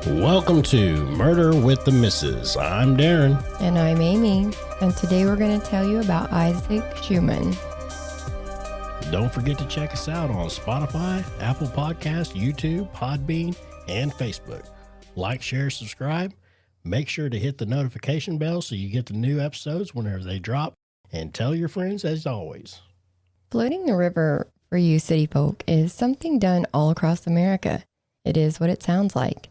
Welcome to Murder with the Misses. I'm Darren. And I'm Amy, and today we're going to tell you about Isaac Schuman. Don't forget to check us out on Spotify, Apple Podcasts, YouTube, Podbean, and Facebook. Like, share, subscribe. Make sure to hit the notification bell so you get the new episodes whenever they drop, and tell your friends as always. Floating the river for you city folk is something done all across America. It is what it sounds like.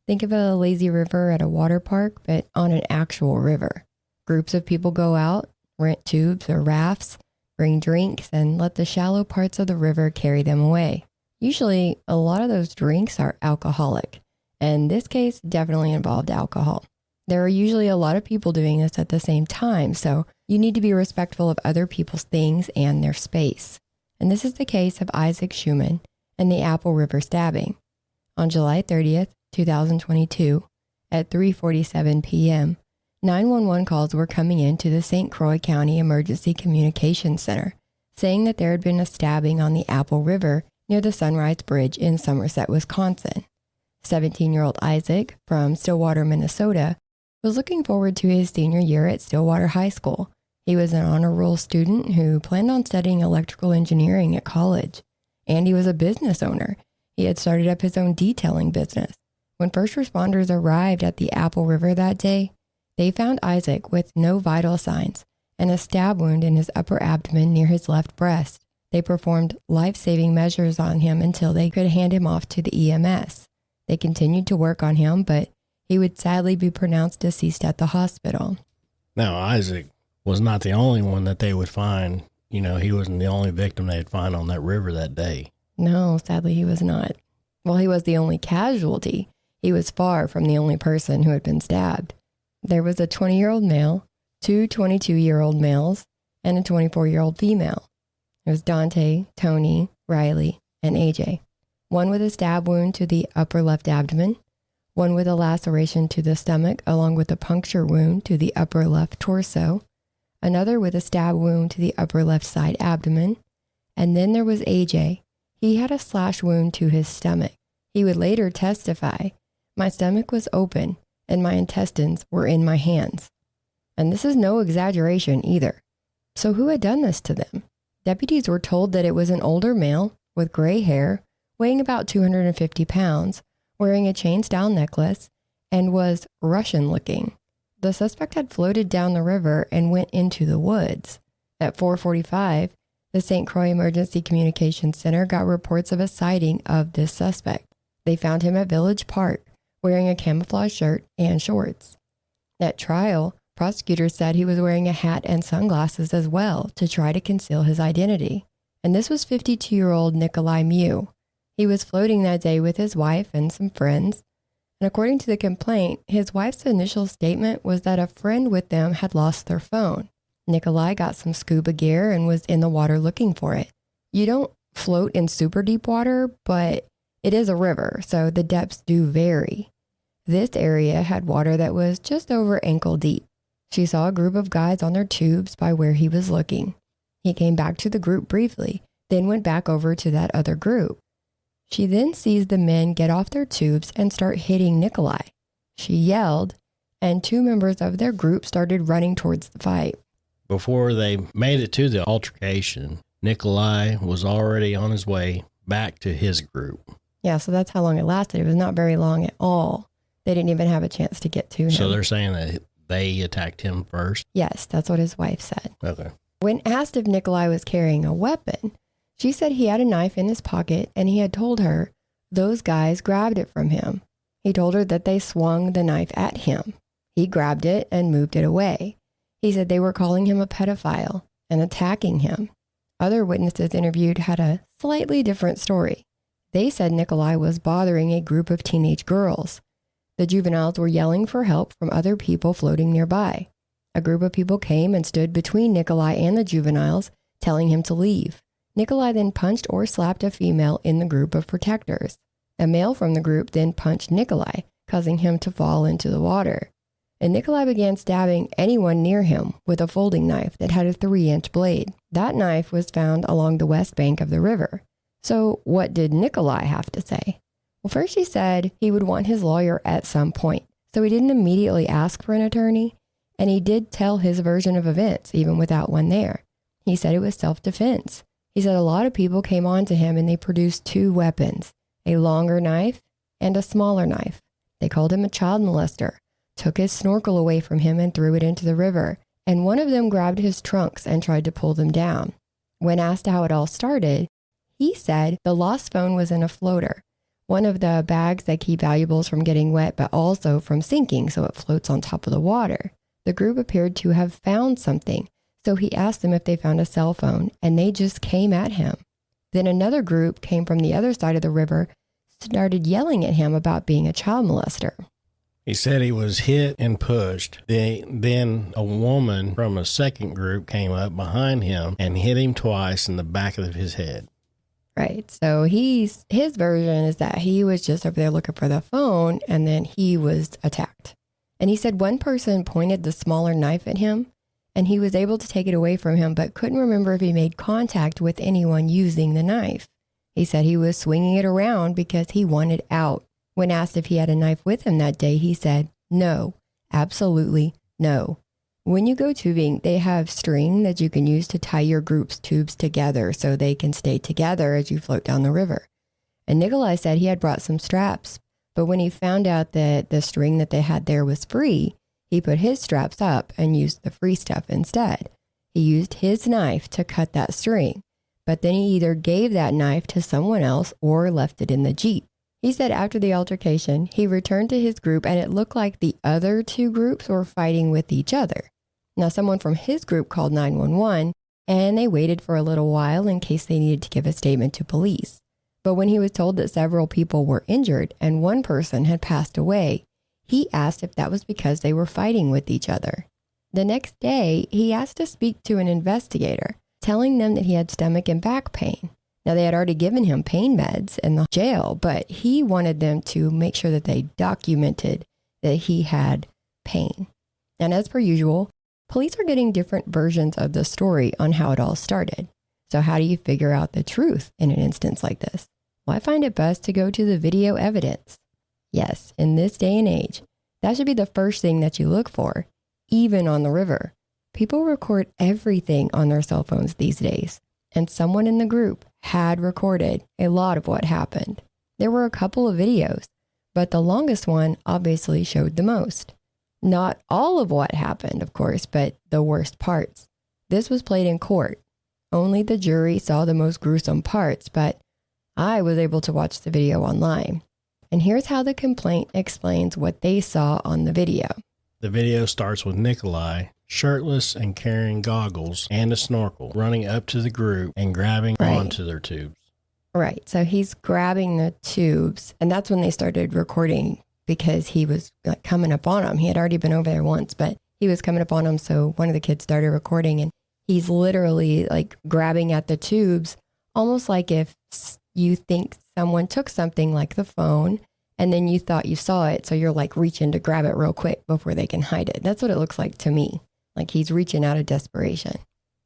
Think of a lazy river at a water park, but on an actual river. Groups of people go out, rent tubes or rafts, bring drinks, and let the shallow parts of the river carry them away. Usually, a lot of those drinks are alcoholic, and this case definitely involved alcohol. There are usually a lot of people doing this at the same time, so you need to be respectful of other people's things and their space. And this is the case of Isaac Schuman and the Apple River stabbing. On July 30th, 2022, at 3:47 p.m., 911 calls were coming in to the St. Croix County Emergency Communications Center, saying that there had been a stabbing on the Apple River near the Sunrise Bridge in Somerset, Wisconsin. 17-year-old Isaac from Stillwater, Minnesota, was looking forward to his senior year at Stillwater High School. He was an honor roll student who planned on studying electrical engineering at college, and he was a business owner. He had started up his own detailing business. When first responders arrived at the Apple River that day, they found Isaac with no vital signs and a stab wound in his upper abdomen near his left breast. They performed life-saving measures on him until they could hand him off to the EMS. They continued to work on him, but he would sadly be pronounced deceased at the hospital. Now, Isaac was not the only one that they would find. He wasn't the only victim they'd find on that river that day. No, sadly he was not. While he was the only casualty, he was far from the only person who had been stabbed. There was a 20-year-old male, two 22-year-old males, and a 24-year-old female. It was Dante, Tony, Riley, and AJ. One with a stab wound to the upper left abdomen, one with a laceration to the stomach along with a puncture wound to the upper left torso, another with a stab wound to the upper left side abdomen, and then there was AJ. He had a slash wound to his stomach. He would later testify, "My stomach was open and my intestines were in my hands." And this is no exaggeration either. So who had done this to them? Deputies were told that it was an older male with gray hair, weighing about 250 pounds, wearing a chain-style necklace, and was Russian-looking. The suspect had floated down the river and went into the woods. At 4:45, the St. Croix Emergency Communications Center got reports of a sighting of this suspect. They found him at Village Park, wearing a camouflage shirt and shorts. At trial, prosecutors said he was wearing a hat and sunglasses as well to try to conceal his identity. And this was 52-year-old Nikolai Mew. He was floating that day with his wife and some friends. And according to the complaint, his wife's initial statement was that a friend with them had lost their phone. Nikolai got some scuba gear and was in the water looking for it. You don't float in super deep water, but it is a river, so the depths do vary. This area had water that was just over ankle deep. She saw a group of guys on their tubes by where he was looking. He came back to the group briefly, then went back over to that other group. She then sees the men get off their tubes and start hitting Nikolai. She yelled, and two members of their group started running towards the fight. Before they made it to the altercation, Nikolai was already on his way back to his group. Yeah, so that's how long it lasted. It was not very long at all. They didn't even have a chance to get to him. So they're saying that they attacked him first? Yes, that's what his wife said. Okay. When asked if Nikolai was carrying a weapon, she said he had a knife in his pocket and he had told her those guys grabbed it from him. He told her that they swung the knife at him. He grabbed it and moved it away. He said they were calling him a pedophile and attacking him. Other witnesses interviewed had a slightly different story. They said Nikolai was bothering a group of teenage girls. The juveniles were yelling for help from other people floating nearby. A group of people came and stood between Nikolai and the juveniles, telling him to leave. Nikolai then punched or slapped a female in the group of protectors. A male from the group then punched Nikolai, causing him to fall into the water. And Nikolai began stabbing anyone near him with a folding knife that had a 3-inch blade. That knife was found along the west bank of the river. So what did Nikolai have to say? Well, first he said he would want his lawyer at some point, so he didn't immediately ask for an attorney, and he did tell his version of events, even without one there. He said it was self-defense. He said a lot of people came on to him and they produced two weapons, a longer knife and a smaller knife. They called him a child molester, took his snorkel away from him and threw it into the river, and one of them grabbed his trunks and tried to pull them down. When asked how it all started, he said the lost phone was in a floater, one of the bags that keep valuables from getting wet but also from sinking so it floats on top of the water. The group appeared to have found something, so he asked them if they found a cell phone, and they just came at him. Then another group came from the other side of the river, started yelling at him about being a child molester. He said he was hit and pushed. Then a woman from a second group came up behind him and hit him twice in the back of his head. Right. So his version is that he was just over there looking for the phone, and then he was attacked. And he said one person pointed the smaller knife at him, and he was able to take it away from him, but couldn't remember if he made contact with anyone using the knife. He said he was swinging it around because he wanted out. When asked if he had a knife with him that day, he said, no, absolutely no. When you go tubing, they have string that you can use to tie your group's tubes together so they can stay together as you float down the river. And Nikolai said he had brought some straps, but when he found out that the string that they had there was free, he put his straps up and used the free stuff instead. He used his knife to cut that string, but then he either gave that knife to someone else or left it in the Jeep. He said after the altercation, he returned to his group and it looked like the other two groups were fighting with each other. Now, someone from his group called 911 and they waited for a little while in case they needed to give a statement to police. But when he was told that several people were injured and one person had passed away, he asked if that was because they were fighting with each other. The next day, he asked to speak to an investigator, telling them that he had stomach and back pain. Now, they had already given him pain meds in the jail, but he wanted them to make sure that they documented that he had pain. And as per usual, police are getting different versions of the story on how it all started. So how do you figure out the truth in an instance like this? Well, I find it best to go to the video evidence. Yes, in this day and age, that should be the first thing that you look for, even on the river. People record everything on their cell phones these days, and someone in the group had recorded a lot of what happened. There were a couple of videos, but the longest one obviously showed the most. Not all of what happened, of course, but the worst parts. This was played in court. Only the jury saw the most gruesome parts, but I was able to watch the video online. And here's how the complaint explains what they saw on the video. The video starts with Nikolai, shirtless and carrying goggles and a snorkel, running up to the group and grabbing onto their tubes. Right. So he's grabbing the tubes, and that's when they started recording because he was like coming up on them. He had already been over there once, but he was coming up on them. So one of the kids started recording, and he's literally like grabbing at the tubes, almost like if you think someone took something like the phone and then you thought you saw it. So you're like reaching to grab it real quick before they can hide it. That's what it looks like to me. Like he's reaching out of desperation,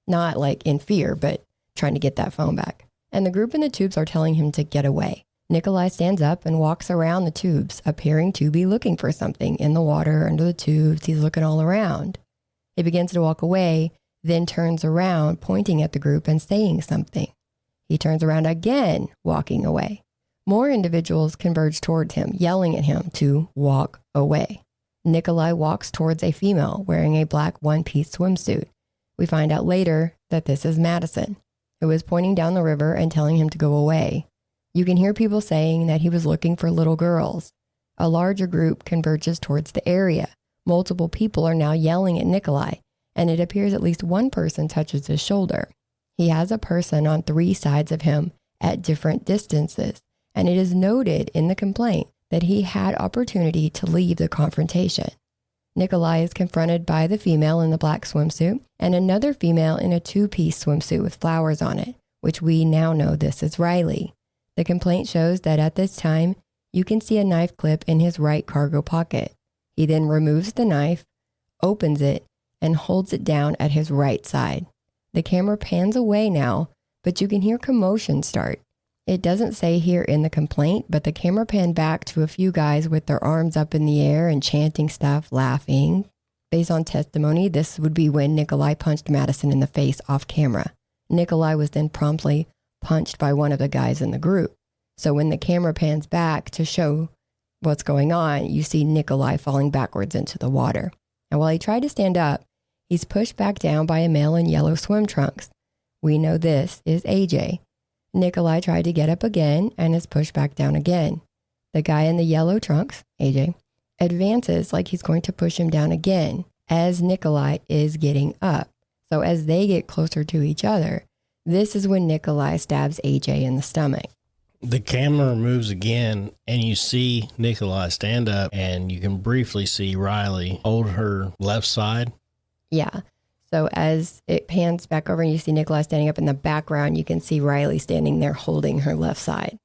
not like in fear, but trying to get that phone back. And the group in the tubes are telling him to get away. Nikolai stands up and walks around the tubes, appearing to be looking for something in the water under the tubes. He's looking all around. He begins to walk away, then turns around, pointing at the group and saying something. He turns around again, walking away. More individuals converge towards him, yelling at him to walk away. Nikolai walks towards a female wearing a black one-piece swimsuit. We find out later that this is Madison, who is pointing down the river and telling him to go away. You can hear people saying that he was looking for little girls. A larger group converges towards the area. Multiple people are now yelling at Nikolai, and it appears at least one person touches his shoulder. He has a person on 3 sides of him at different distances, and it is noted in the complaint that he had opportunity to leave the confrontation. Nikolai is confronted by the female in the black swimsuit and another female in a 2-piece swimsuit with flowers on it, which we now know this is Riley. The complaint shows that at this time, you can see a knife clip in his right cargo pocket. He then removes the knife, opens it, and holds it down at his right side. The camera pans away now, but you can hear commotion start. It doesn't say here in the complaint, but the camera panned back to a few guys with their arms up in the air and chanting stuff, laughing. Based on testimony, this would be when Nikolai punched Madison in the face off camera. Nikolai was then promptly punched by one of the guys in the group. So when the camera pans back to show what's going on, you see Nikolai falling backwards into the water. And while he tried to stand up, he's pushed back down by a male in yellow swim trunks. We know this is AJ. Nikolai tried to get up again and is pushed back down again. The guy in the yellow trunks, AJ, advances like he's going to push him down again as Nikolai is getting up. So as they get closer to each other, this is when Nikolai stabs AJ in the stomach. The camera moves again and you see Nikolai stand up and you can briefly see Riley hold her left side. Yeah. So as it pans back over and you see Nikolai standing up in the background, you can see Riley standing there holding her left side.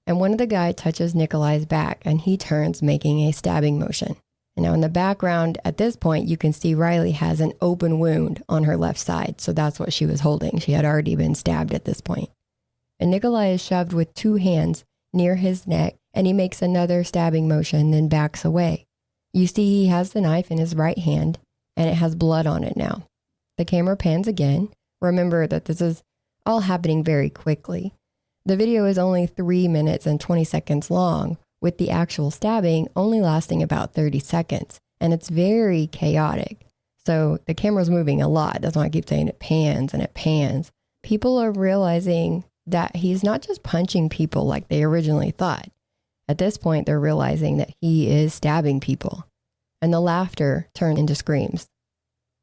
And one of the guys touches Nikolai's back and he turns, making a stabbing motion. And now in the background, at this point, you can see Riley has an open wound on her left side. So that's what she was holding. She had already been stabbed at this point. And Nikolai is shoved with two hands near his neck and he makes another stabbing motion, then backs away. You see he has the knife in his right hand and it has blood on it now. The camera pans again. Remember that this is all happening very quickly. The video is only 3 minutes and 20 seconds long, with the actual stabbing only lasting about 30 seconds. And it's very chaotic. So the camera's moving a lot. That's why I keep saying it pans and it pans. People are realizing that he's not just punching people like they originally thought. At this point, they're realizing that he is stabbing people. And the laughter turned into screams.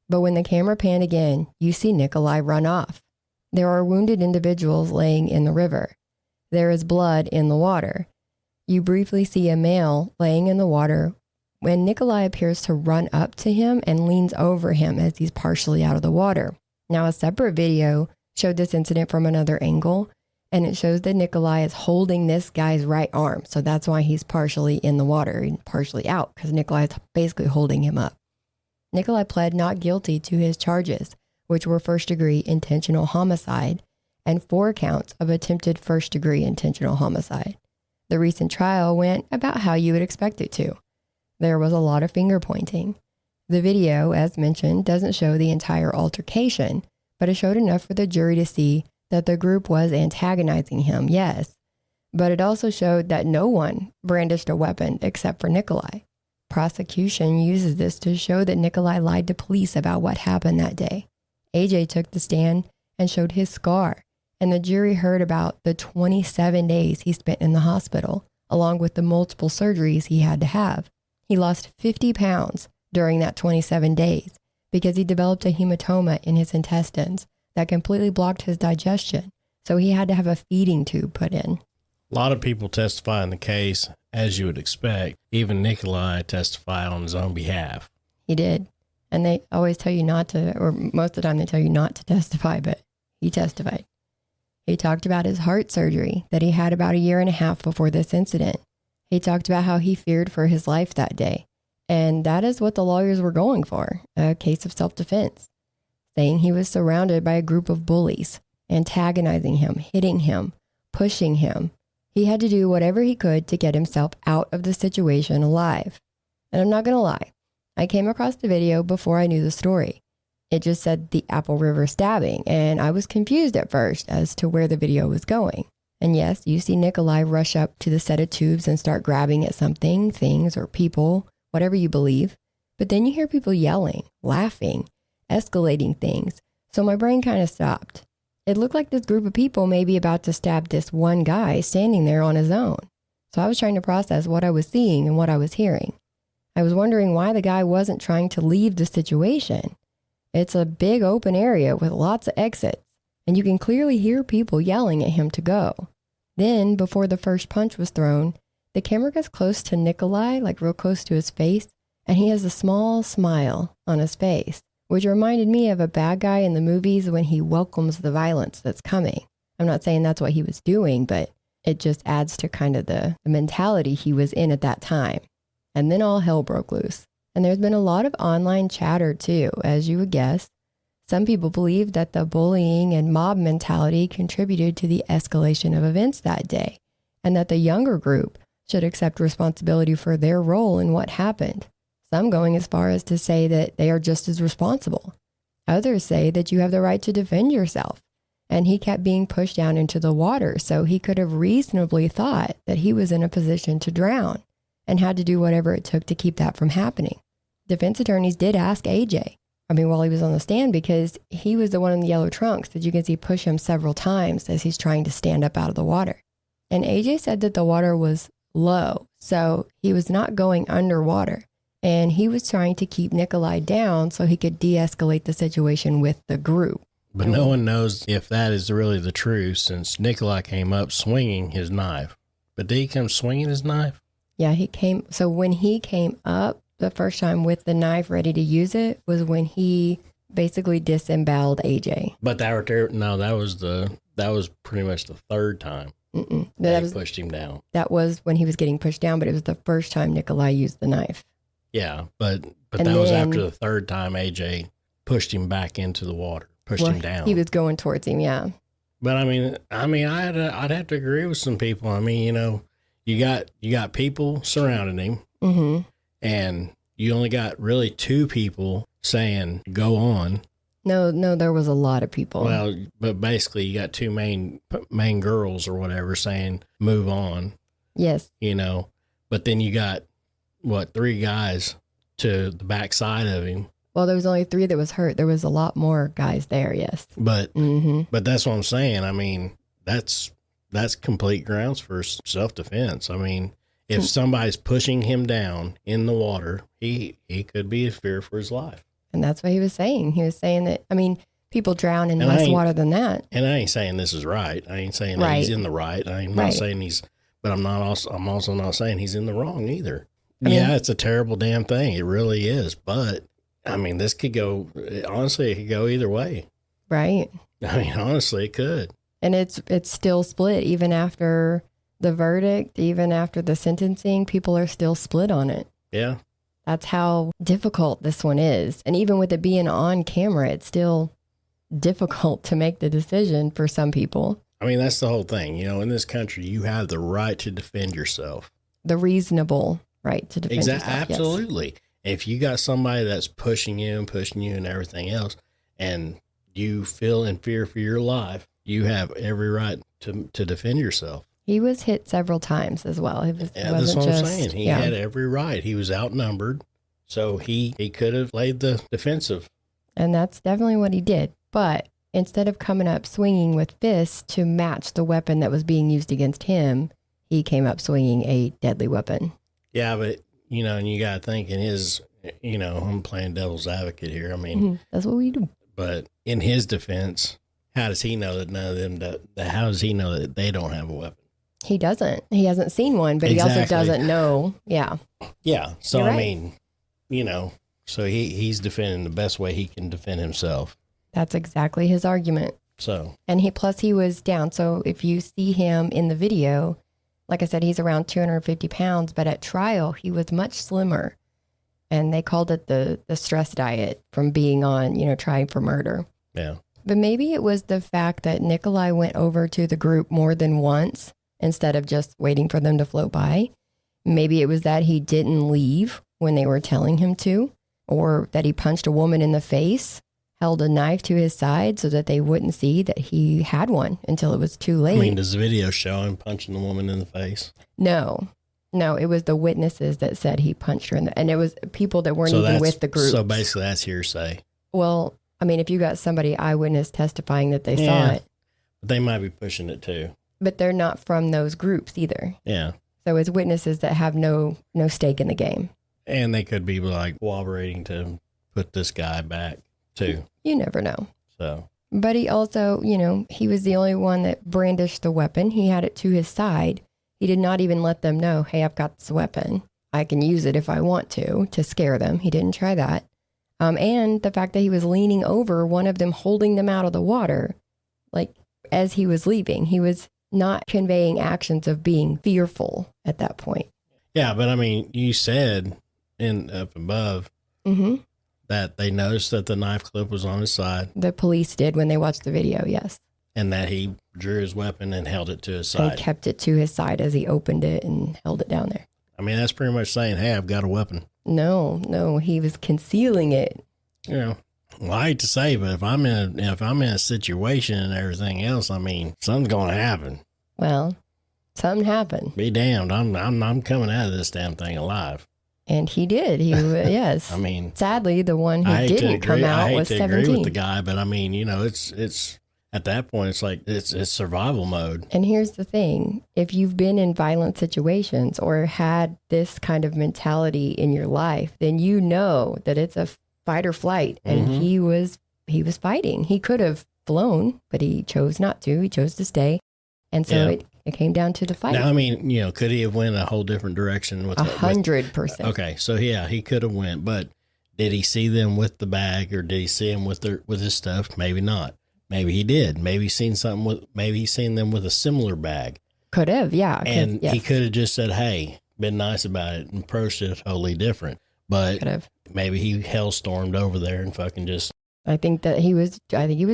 But when the camera panned again, you see Nikolai run off. There are wounded individuals laying in the river. There is blood in the water. You briefly see a male laying in the water when Nikolai appears to run up to him and leans over him as he's partially out of the water. Now, a separate video showed this incident from another angle, and it shows that Nikolai is holding this guy's right arm. So that's why he's partially in the water and partially out, because Nikolai is basically holding him up. Nikolai pled not guilty to his charges, which were first-degree intentional homicide and 4 counts of attempted first-degree intentional homicide. The recent trial went about how you would expect it to. There was a lot of finger-pointing. The video, as mentioned, doesn't show the entire altercation, but it showed enough for the jury to see that the group was antagonizing him, yes, but it also showed that no one brandished a weapon except for Nikolai. Prosecution uses this to show that Nikolai lied to police about what happened that day. AJ took the stand and showed his scar, and the jury heard about the 27 days he spent in the hospital, along with the multiple surgeries he had to have. He lost 50 pounds during that 27 days because he developed a hematoma in his intestines that completely blocked his digestion, so he had to have a feeding tube put in. A lot of people testify in the case, as you would expect. Even Nikolai testified on his own behalf. He did. And they always tell you not to, or most of the time they tell you not to testify, but he testified. He talked about his heart surgery that he had about 1.5 years before this incident. He talked about how he feared for his life that day. And that is what the lawyers were going for, a case of self-defense, saying he was surrounded by a group of bullies, antagonizing him, hitting him, pushing him. He had to do whatever he could to get himself out of the situation alive. And I'm not going to lie, I came across the video before I knew the story. It just said the Apple River stabbing, and I was confused at first as to where the video was going. And yes, you see Nikolai rush up to the set of tubes and start grabbing at something, things, or people, whatever you believe. But then you hear people yelling, laughing, escalating things. So my brain kind of stopped. It looked like this group of people may be about to stab this one guy standing there on his own. So I was trying to process what I was seeing and what I was hearing. I was wondering why the guy wasn't trying to leave the situation. It's a big open area with lots of exits, and you can clearly hear people yelling at him to go. Then, before the first punch was thrown, the camera gets close to Nikolai, like real close to his face, and he has a small smile on his face, which reminded me of a bad guy in the movies when he welcomes the violence that's coming. I'm not saying that's what he was doing, but it just adds to kind of the mentality he was in at that time. And then all hell broke loose. And there's been a lot of online chatter too, as you would guess. Some people believe that the bullying and mob mentality contributed to the escalation of events that day, and that the younger group should accept responsibility for their role in what happened. Some going as far as to say that they are just as responsible. Others say that you have the right to defend yourself, and he kept being pushed down into the water, so he could have reasonably thought that he was in a position to drown and had to do whatever it took to keep that from happening. Defense attorneys did ask AJ, while he was on the stand, because he was the one in the yellow trunks that you can see push him several times as he's trying to stand up out of the water. And AJ said that the water was low, so he was not going underwater. And he was trying to keep Nikolai down so he could de-escalate the situation with the group. But no one knows if that is really the truth, since Nikolai came up swinging his knife. But did he come swinging his knife? Yeah, he came. So when he came up the first time with the knife ready to use it was when he basically disemboweled AJ. But that was pretty much the third time. That pushed him down. That was when he was getting pushed down, but it was the first time Nikolai used the knife. Yeah, but that was after the third time AJ pushed him back into the water, him down. He was going towards him, yeah. But I'd have to agree with some people. You got people surrounding him, and you only got really two people saying go on. No, there was a lot of people. Well, but basically you got two main girls or whatever saying move on. Yes. But then you got three guys to the backside of him. Well, there was only three that was hurt. There was a lot more guys there, yes. But that's what I'm saying. That's complete grounds for self-defense. If somebody's pushing him down in the water, he could be in fear for his life. And that's what he was saying. He was saying that, people drown in less water than that. And I ain't saying this is right. I ain't saying that he's in the right. I'm not saying I'm also not saying he's in the wrong either. It's a terrible damn thing. It really is. But this could go, honestly, it could go either way. Right. Honestly, it could. And it's still split even after the verdict, even after the sentencing, people are still split on it. Yeah. That's how difficult this one is. And even with it being on camera, it's still difficult to make the decision for some people. That's the whole thing. In this country, you have the right to defend yourself. The reasonable right to defend yourself. Absolutely. Yes. If you got somebody that's pushing you and everything else, and you feel in fear for your life, you have every right to defend yourself. He was hit several times as well. That's what I'm saying. He had every right. He was outnumbered, so he could have played the defensive. And that's definitely what he did. But instead of coming up swinging with fists to match the weapon that was being used against him, he came up swinging a deadly weapon. Yeah, but, and you got to think in his, I'm playing devil's advocate here. That's what we do. But in his defense, how does he know that none of them, how does he know that they don't have a weapon? He doesn't. He hasn't seen one, but exactly. He also doesn't know. Yeah. Yeah. So, You're right. So he's defending the best way he can defend himself. That's exactly his argument. So. And he was down. So if you see him in the video, like I said, he's around 250 pounds, but at trial, he was much slimmer. And they called it the stress diet from being on, trying for murder. Yeah. But maybe it was the fact that Nikolai went over to the group more than once instead of just waiting for them to float by. Maybe it was that he didn't leave when they were telling him to, or that he punched a woman in the face, held a knife to his side so that they wouldn't see that he had one until it was too late. Does the video show him punching the woman in the face? No, it was the witnesses that said he punched her and it was people that weren't even with the group. So basically that's hearsay. Well, if you got somebody eyewitness testifying that they saw it. They might be pushing it too. But they're not from those groups either. Yeah. So it's witnesses that have no stake in the game. And they could be cooperating to put this guy back too. You never know. So. But he also, he was the only one that brandished the weapon. He had it to his side. He did not even let them know, hey, I've got this weapon. I can use it if I want to scare them. He didn't try that. And the fact that he was leaning over one of them, holding them out of the water, as he was leaving, he was not conveying actions of being fearful at that point. Yeah, but you said up above that they noticed that the knife clip was on his side The police did when they watched the video, yes. and that he drew his weapon and held it to his And side. kept it to his side as he opened it and held it down there. I mean, that's pretty much saying, hey, I've got a weapon. No, he was concealing it. You know, well, I hate to say, but if I'm in a situation and everything else, I mean, something's going to happen. Well, something happened. Be damned. I'm coming out of this damn thing alive. And he did. He yes. I mean, sadly, the one who didn't come out was 17. I hate to agree with the guy, but I mean, you know, it's at that point, it's like it's survival mode. And here's the thing: if you've been in violent situations or had this kind of mentality in your life, then you know that it's a fight or flight. And he was fighting. He could have flown, but he chose not to. He chose to stay, and so it came down to the fight. Now, I mean, you know, could he have went a whole different direction with 100%? Okay, so yeah, he could have went, but did he see them with the bag, or did he see them with his stuff? Maybe not. Maybe he did. Maybe he's seen them with a similar bag. Could have, yeah. And he could have just said, "Hey, been nice about it," and approached it totally different. But maybe he hellstormed over there and fucking just. I think he was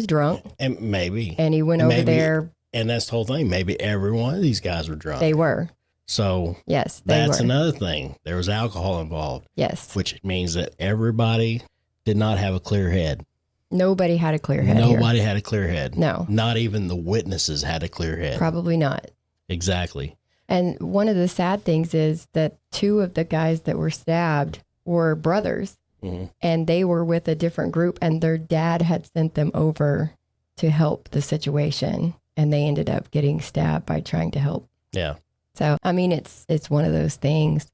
drunk, and maybe, and he went over there. And that's the whole thing. Maybe every one of these guys were drunk. They were. So yes, that's another thing. There was alcohol involved. Yes. Which means that everybody did not have a clear head. Nobody had a clear head. Nobody had a clear head. No. Not even the witnesses had a clear head. Probably not. Exactly. And one of the sad things is that two of the guys that were stabbed were brothers. Mm-hmm. And they were with a different group, and their dad had sent them over to help the situation. And they ended up getting stabbed by trying to help. Yeah. So, I mean, it's one of those things.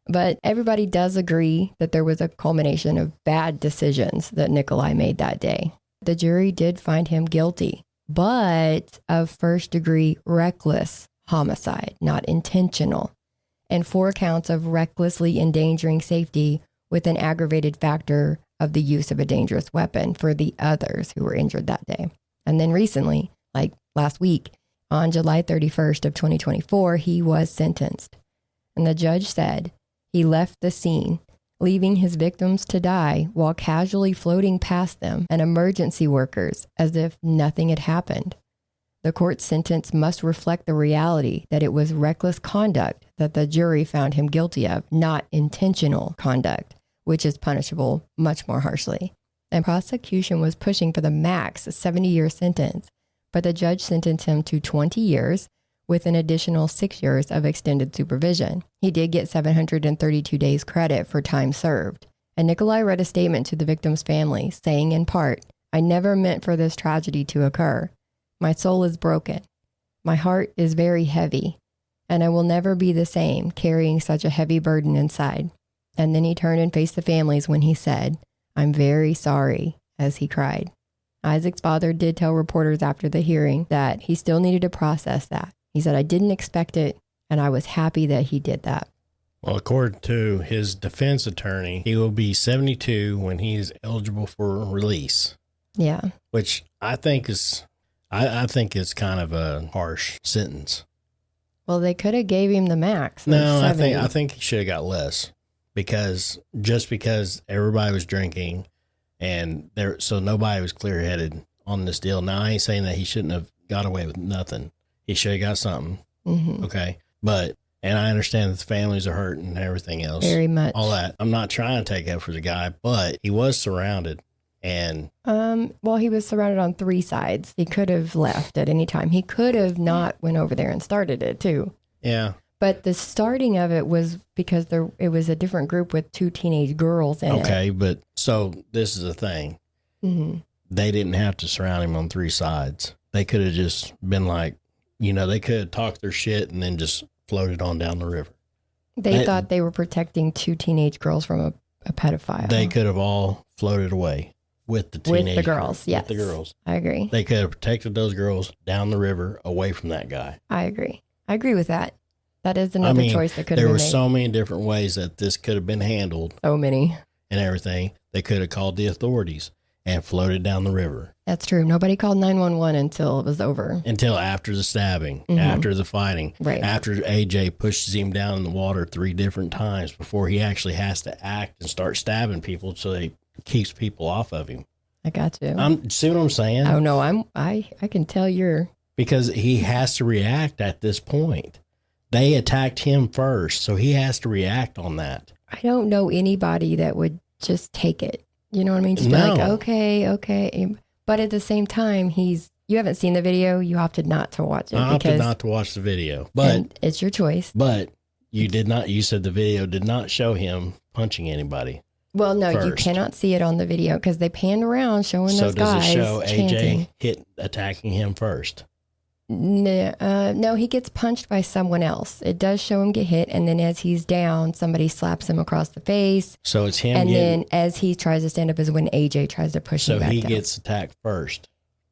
But everybody does agree that there was a culmination of bad decisions that Nikolai made that day. The jury did find him guilty, but of first-degree reckless homicide, not intentional, and 4 counts of recklessly endangering safety with an aggravated factor of the use of a dangerous weapon for the others who were injured that day. And then recently, like last week, on July 31st of 2024, he was sentenced. And the judge said he left the scene, leaving his victims to die while casually floating past them and emergency workers as if nothing had happened. The court's sentence must reflect the reality that it was reckless conduct that the jury found him guilty of, not intentional conduct, which is punishable much more harshly. And prosecution was pushing for the max 70-year sentence, but the judge sentenced him to 20 years with an additional 6 years of extended supervision. He did get 732 days credit for time served. And Nikolai read a statement to the victim's family, saying in part, "I never meant for this tragedy to occur. My soul is broken. My heart is very heavy, and I will never be the same carrying such a heavy burden inside." And then he turned and faced the families when he said, "I'm very sorry," as he cried. Isaac's father did tell reporters after the hearing that he still needed to process that. He said, "I didn't expect it, and I was happy that he did that." Well, according to his defense attorney, he will be 72 when he's eligible for release. Yeah. Which I think is kind of a harsh sentence. Well, they could have gave him the max. No, I think he should have got less, because everybody was drinking and so nobody was clear-headed on this deal. Now, I ain't saying that he shouldn't have got away with nothing. He should have got something. Mm-hmm. Okay. And I understand that the families are hurting and everything else. Very much. All that. I'm not trying to take up for the guy, but he was surrounded. And well, he was surrounded on 3 sides. He could have left at any time. He could have not went over there and started it too. Yeah. But the starting of it was because it was a different group with 2 teenage girls in it. Okay, but so this is the thing. Mm-hmm. They didn't have to surround him on 3 sides. They could have just been like, they could have talked their shit and then just floated on down the river. They thought they were protecting 2 teenage girls from a pedophile. They could have all floated away with the teenage with the girls. Yes, with the girls. I agree. They could have protected those girls down the river away from that guy. I agree with that. That is another choice that could have been made. There were so many different ways that this could have been handled. So many. And everything. They could have called the authorities and floated down the river. That's true. Nobody called 911 until it was over. Until after the stabbing, after the fighting, right. After AJ pushes him down in the water 3 different times before he actually has to act and start stabbing people so they keeps people off of him. I got you. See what I'm saying? Oh no, I can tell you're, because he has to react at this point. They attacked him first, so he has to react on that. I don't know anybody that would just take it. You know what I mean? Just be No. like, okay. But at the same time, you haven't seen the video. You opted not to watch it. I opted not to watch the video, but and it's your choice. But you did not. You said the video did not show him punching anybody. Well, no, you first. cannot see it on the video because they panned around showing So those does guys it show chanting. AJ attacking him first? No, he gets punched by someone else. It does show him get hit, and then as he's down, somebody slaps him across the face. So it's him. And then as he tries to stand up is when AJ tries to push him back So he down. gets attacked first.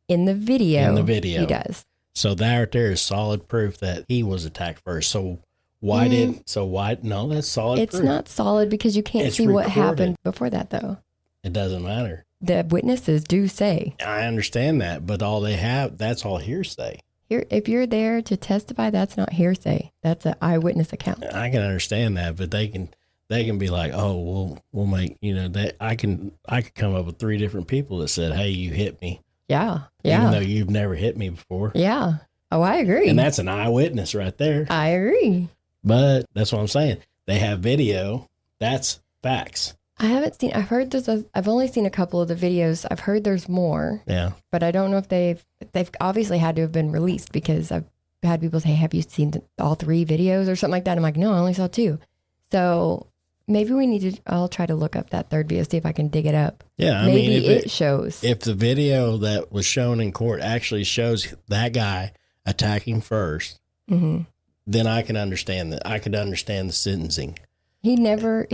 In the video, he does. So that right there is solid proof that he was attacked first. So why no, that's solid It's proof. not solid because you can't It's see what recorded. happened before that, though. It doesn't matter. The witnesses do say. I understand that, but all they have, that's all hearsay. If you're there to testify, that's not hearsay. That's an eyewitness account. I can understand that, but they can be like, oh, we'll make, that I could come up with 3 different people that said, hey, you hit me. Yeah. Even though you've never hit me before. Yeah. Oh, I agree. And that's an eyewitness right there. I agree. But that's what I'm saying. They have video. That's facts. I haven't seen, I've only seen a couple of the videos. I've heard there's more. Yeah. But I don't know if they've obviously had to have been released because I've had people say, have you seen all 3 videos or something like that? I'm like, no, I only saw 2. So maybe I'll try to look up that 3rd video, see if I can dig it up. Yeah. Maybe it shows. If the video that was shown in court actually shows that guy attacking first, Mm-hmm. then I can understand that. I could understand the sentencing. He never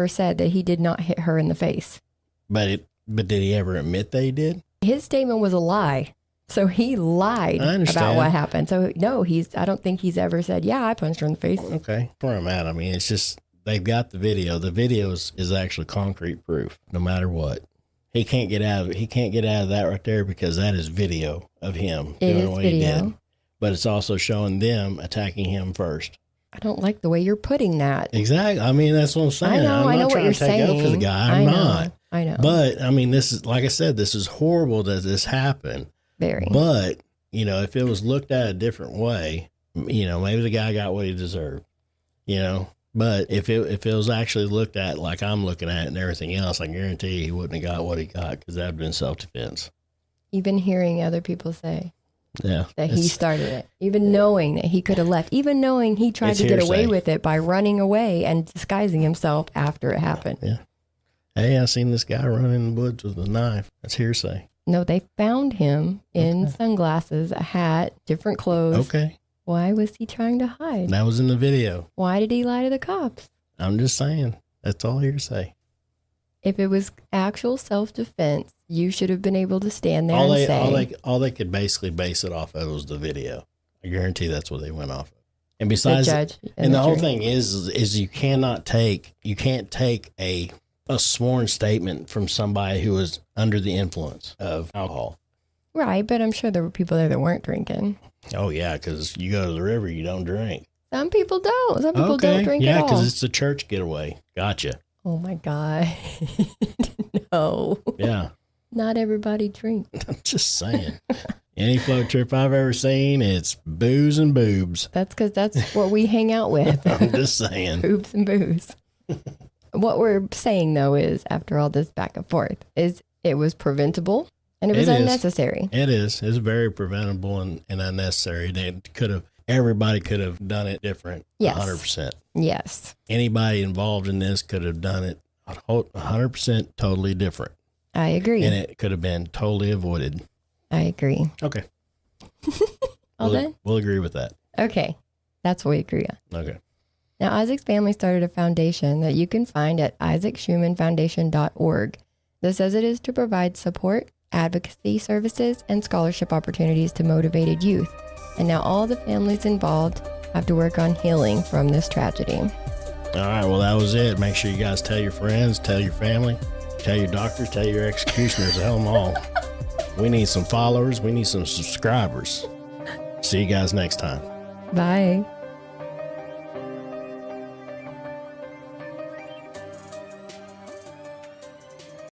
said that he did not hit her in the face. But did he ever admit that he did? His statement was a lie. So he lied about what happened. So no, I don't think he's ever said, yeah, I punched her in the face. Okay. Where I'm at. I mean, it's just, they've got the video. The video is actually concrete proof, no matter what. He can't get out of it. He can't get out of that right there because that is video of him doing what he did. But it's also showing them attacking him first. I don't like the way you're putting that. Exactly. I mean, that's what I'm saying. I know what you're saying. Up for the guy. I'm not. I know. But I mean, this is, like I said, this is horrible that this happened. Very. But, if it was looked at a different way, maybe the guy got what he deserved, But if it was actually looked at like I'm looking at it and everything else, I guarantee you he wouldn't have got what he got because that would have been self-defense. Even hearing other people say that he started it, even knowing that he could have left, even knowing he tried to get away with it by running away and disguising himself after it happened. Yeah. Hey, I seen this guy run in the woods with a knife. That's hearsay. No, they found him in sunglasses, a hat, different clothes. Okay. Why was he trying to hide? That was in the video. Why did he lie to the cops? I'm just saying. That's all hearsay. If it was actual self-defense, you should have been able to stand there and say. All they could basically base it off of was the video. I guarantee that's what they went off of. And besides, the judge and the whole thing is you can't take a sworn statement from somebody who was under the influence of alcohol. Right, but I'm sure there were people there that weren't drinking. Oh, yeah, because you go to the river, you don't drink. Some people don't. Some people don't drink at all. Yeah, because it's a church getaway. Gotcha. Oh, my God. No. Yeah. Not everybody drinks. I'm just saying. Any float trip I've ever seen, it's booze and boobs. That's because that's what we hang out with. I'm just saying. Boobs and booze. What we're saying, though, is after all this back and forth, is it was preventable and it was unnecessary. It is. It's very preventable and unnecessary. Everybody could have done it different. Yes. 100%. Yes. Anybody involved in this could have done it 100% totally different. I agree. And it could have been totally avoided. I agree. Okay. All done? We'll agree with that. Okay. That's what we agree on. Okay. Now, Isaac's family started a foundation that you can find at isaacschumanfoundation.org. This says it is to provide support, advocacy services, and scholarship opportunities to motivated youth. And now all the families involved have to work on healing from this tragedy. All right. Well, that was it. Make sure you guys tell your friends, tell your family, tell your doctors, tell your executioners, tell them all. We need some followers. We need some subscribers. See you guys next time. Bye.